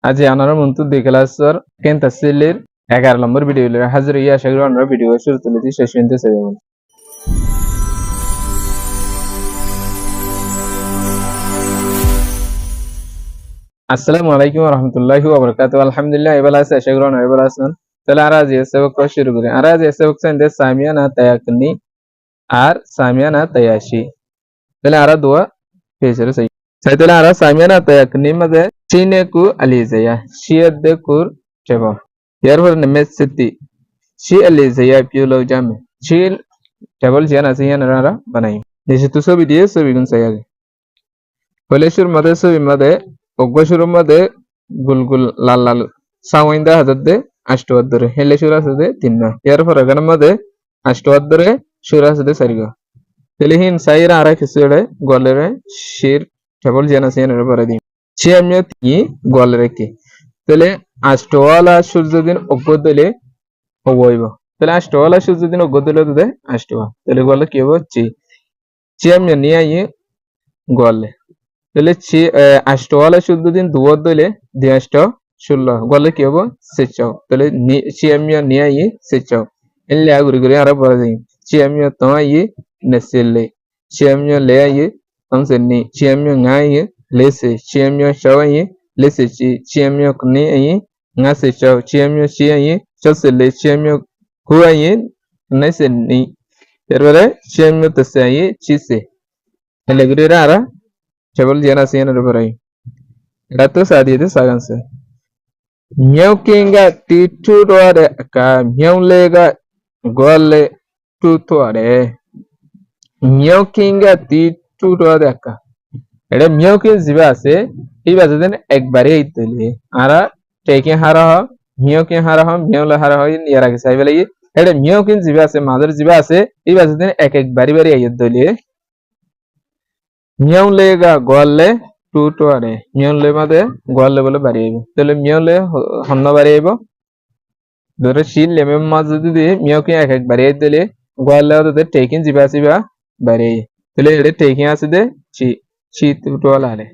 আজ আনারা মন্তু দেখলাসর কেন তসিলের 11 নম্বর ভিডিও লে হাজির ইয়া শাগর আমরা ভিডিও শুরু তুলেছি শেষ পর্যন্ত যাবেন আসসালামু আলাইকুম ওয়া রাহমাতুল্লাহি ওয়া বারাকাতুহু আলহামদুলিল্লাহ এবালা আছে শাগর আমরা এবালা আছেন তাহলে আর আজ এই সবক শুরু করি আর আজ এই সবক সন্ধ্যে সামিয়ানা তায়াকনি আর সামিয়ানা তায়াশি তাহলে আর দোয়া পেছরে সেই তাহলে আর সামিয়ানা তায়াকনি মধ্যে Shineku Alizaya, Shiadekur Cheva. Therefore, Nemesiti, Shi Alizaya Pulo Jame, Shil Tabal Jana Sianara Banai. This is to so video, so we can say. Polishur Mother so Mother, Ogashur Mother, Gulgul Lalal, Sawinda Hadade, Ashtoadre, Heleshura de Tina. Therefore, a grandmother, Ashtoadre, Shuras de Sariga. Telehin Saira Arakisure, Golere, Shir Tabal Jana Sianara Paradi. Chiamia Ti Golreki. Tele Astoala Shuzudin Ogodele Ovoiva. Tele Astoala Shuzudin Ogodele de Astoa. Telegola Kivo Chi. Chiamia Nia Gole. Tele Chi Astoala Shuzudin Duodele, the Asto, Shula, Gola Kivo, Secho. Tele Chiamia Nia Secho. Elia Gregoriana Brazil. Chiamia Toye Nesile. Chiamia Lea Anseni. Chiamia Nai. Lese chiamio shawaye lese chiamio kne aye ngase chaw chiamio chiaye chosele chiamio kuaye nese ni tervare chiamio tasaye chise elegre ara chabal jana siena reparai dato sadiyede saganse miau kinga titu roare ka miau lega gole tutuare miau kinga titu roare ka এটা মিয়াকে জিবা আছে এই বাজেন একবারে আইতলে আরা টেকে হারা হ মিয়াকে হারা হ মিয়ালে হারা হয় ইয়ার আগে চাইবে এটা মিয়াকে জিবা আছে মাদার জিবা আছে এই বাজেন একবারে বারে আইতলে মিয়ালেগা গোয়ালে টুটো আরে মিয়ালে মাদে গোয়ালে বলে বাড়ি আইবে তাহলে মিয়ালে হন্ন বাড়ি আইবো ধরে শিল লেমে মাঝে যদি মিয়াকে একবারে আইতলে গোয়ালে ওদের টেকিন জিবা সিবা বাড়ি তাহলে এটা টেকিন আছে দে Cheat Tualale.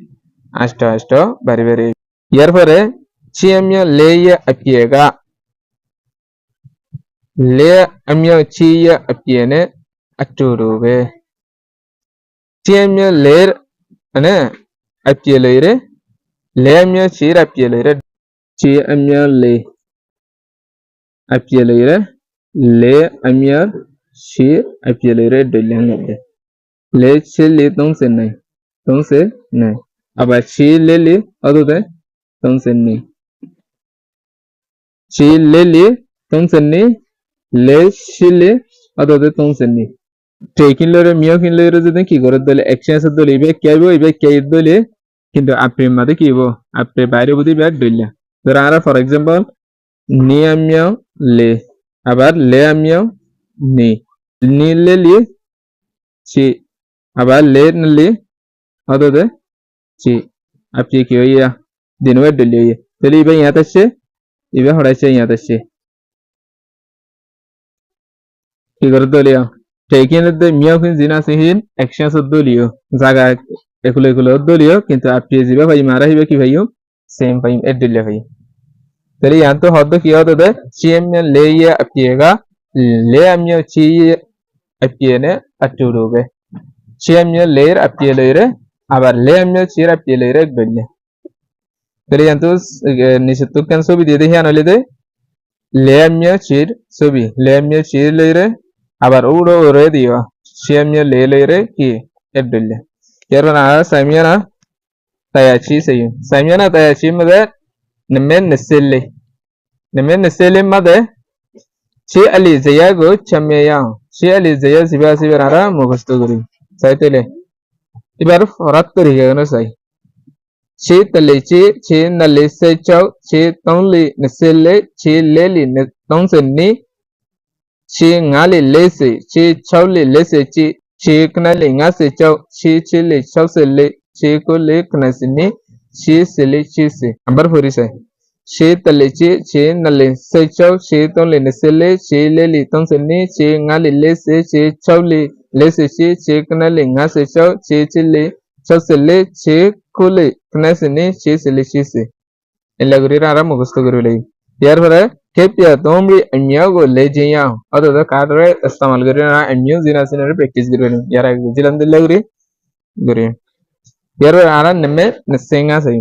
Asto, very. Yerfore, Chiamia Leia Apiega Lea Amia Chia Apiene Aturu. Chiamia Lair Ane Apielere Leamia Chir Apielere Chiamia Le Apielere Le Amia Chir Apielere de Langade. Le Chili Tonsenai. Entonces, no. Aba Chile, other entonces ni. Chile, entonces ni. Le Chile, other entonces ni. Taking letter, milking letters, the kigo, the actions of the libe, cabo, ibe, caidole, into a prima the kibo, a prepare with the bad dulla. There are, for example, Niamio le. About Leamio ni. Ni lily, chi. About lately. Other than she appear here, the no delay. The living at a she, even what I say at a she. Figurdolia taking the Miokin Zina Sihin, actions of Dolio, Zaga Eculeculo Dolio, into appear Ziva Mara Hivakivayu, same time at delivery. The Rianto hot the Kyoto the Chiamia Leia Apiega, Leamio Chi Apiene at Turube. Chiamia layer appear. Abar leamio chira pielere belle. Periantus nisitukan sobi de hianolide leamio chir sobi leamio chir lere abar udo redio chiamio lere ki ebelle. Yerana samiana tayachi sayun. Samiana tayachi made nemen nesele made chi ali zayago chameya chi ali zaya siba sibara mogostoguri. Saitele Ibar Rat Riganasai. Che Talechi, Che Nalese Chow, Che Tonli Nesele, Che Leli Tonseni, Che Ngali Lese, Che Chowli Lese, Che Knali Nase Chow, Che Chile Chowsele, Che Kole Knasini, Che Sele Chise. Amber Furise. Che Talechi, Che Nalese Chow, Che Tonli Nesele, Che Leli Tonseni, Che Ngali Lese, Che Chowli. Lese che knale ngase chow che chile chosele che kule knasene che sele chise এলা করে আরা মুখস্থ করে লই ইয়ার পরে কেপিয়া তোমরি আমিয়াও গো লেজিয়া অতো তো কাটরে ইস্তেমাল করে না আমিয়াও জিনাসিনের প্র্যাকটিস করে নি ইয়ার আগে জিলাম দিল্লা করে ইয়ার পরে আরা নেমে নেসেঙ্গা সাই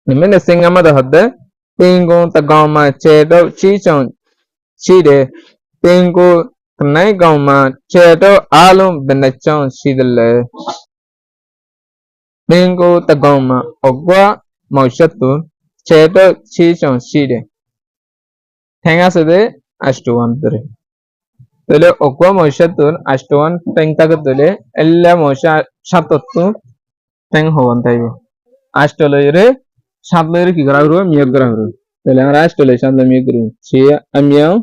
নেমে নেসেঙ্গা মা দহদে পেঙ্গো তাগামা চেডো চিচং চিদে পেঙ্গো নাই গামা চেডো আলম বেনাচং চিদলে পেঙ্গো তাগামা অগwa মৌশাতু চেডো চিচং চিদে ঠেঙ্গা সেদে আষ্টওয়ান ধরে তাহলে অগwa মৌশাতু আষ্টওয়ান ঠেংটাকে দিলে এল্লা মৌশা সাতত্তু ঠেং হওয়ান তাইবে আষ্টলয়রে সাতলয়রে কি করা হলো মিয়ক করা হলো তাহলে আমরা আষ্টলয় সাতলয় মিয়ক করি সে আমিয়াও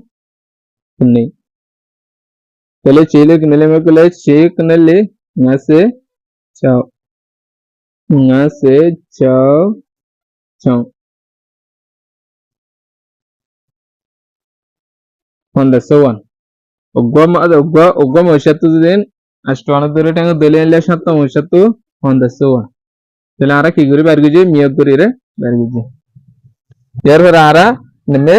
নেই তাহলে চেলে কিনলে মে কলে সে কিনলে ngaसे চাও ngaसे চাও চাও Honda Sowan ogwa moshatu den ashtwana dore tang dole le shatta moshatu Honda Sowan তাহলে আমরা কি করি বার গজি মিয়ক করি রে বার গজি यार फिर आ रहा नमे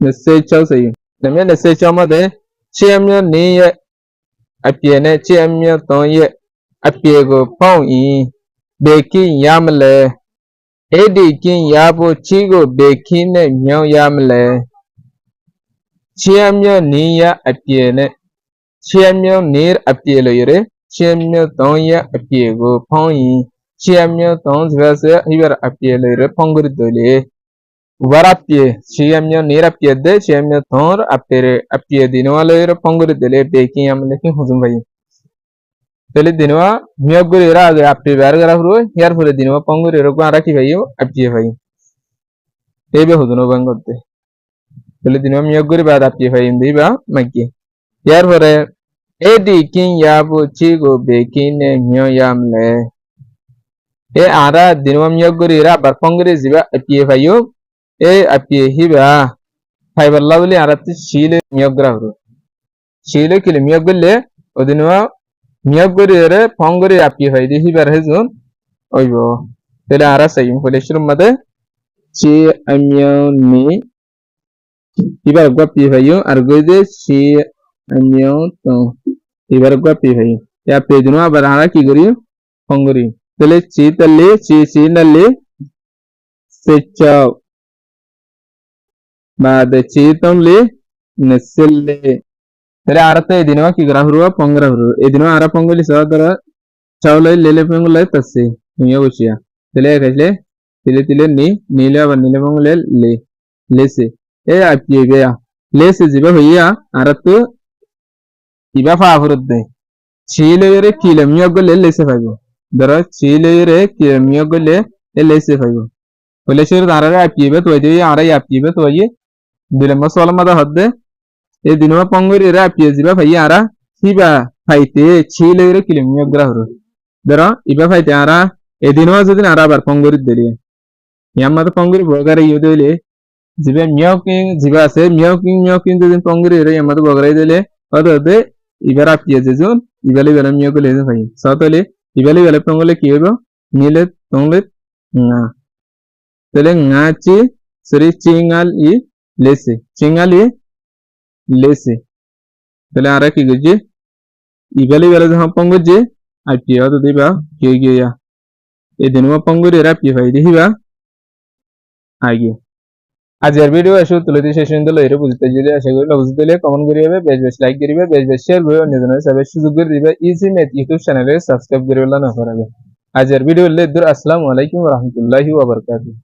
नसे चाव सही नमे नसे चाव मधे चियम्य नी ये अपिये ने चियम्य तो ये अपिये को पाऊँ ई बेकी यामले एडी की याबो चीगो बेकी ने म्याव यामले चियम्य नी या अपिये ने चियम्य नीर अपिये लो ये चियम्य तो ये अपिये को पाऊँ ई चियम्य तो जैसे इधर अपिये लो ये पंगुर दोले Warapie, siamnya nirapie de, siamnya thor, apie dinwa loyer pongori dele, baking am making husum by. Tele dinwa, mioguri raga, apie varga ru, here for the dinwa pongori rogaraki by you, apie by. Ebe huduno bangote. Tele dinwa mioguri bad apie by in diva, maki. Here for a Eddie king yabu chigo, baking and mio yamle. E ara dinwa mioguri raba pongori ziva, apie by you. A apie hiba fiber lovely arati shile miyograhu shile kile miyogle odinwa miyogore re pongore apie haidi hibar hezun oibo tele ara sayim kole shirum made chi amyo ni hibar gwa apie hayo argoide chi amyo to hibar gwa apie hayo ya pedinwa barara ki gori pongori tele chi talle chi nalle sechao बाद चीतम ले नस्ल ले तेरे आरते दिनवा की ग्राहरुआ पंगराहरु ए दिनवा आरा पंगली सदरा चावले लेले पंगले तसे निया बुशिया तेले कैसे तिले नी नीले व नीले पंगले लेसे ए आपकी गया लेसे जिबा भैया आरतो इबा फावरुदे चीले रे किलमिया गले लेसे फागो दरा चीले रे किलमिया गले लेसे फागो बोले शेर दारा रे आपकी बे तो ये आरा आपकी बे तो ये Dilema sola mada hadde e dinwa pongori ra piyeziba bhaiya ara hiba phaite chile re kilemio grahuru dara iba phaite ara e dinwa jodin ara bar pongori deliye yamma pongori bogare yodele jibe mioking jiba ase mioking jodin pongori re yamma bogare dele odode ibara piyezejun ibale bela miogo leze bhai satole ibale bela pongole ki hobo nile tongle na tele ngachi sri chingal i लेसे चिंगाली लेसे तले आरा की गजे इगली वाला जहाँ पंगुजे आपिया तो दिबा किया ये दिनवा पंगुरे रा पी भाई दिबा आगे आज यार वीडियो ऐसे तुलती सेशन तो लेरे बुझते जिले ऐसे कोई बुझते ले कमेंट करिए बेज बेज लाइक करिए बेज बेज शेयर करिए अन्य जनों से बेज सुजुग करिए इजी में यूट्यूब चैनल सब्सक्राइब करिए वाला ना करेंगे आज यार वीडियो ले दूर अस्सलाम वालेकुम व रहमतुल्लाहि व बरकातहू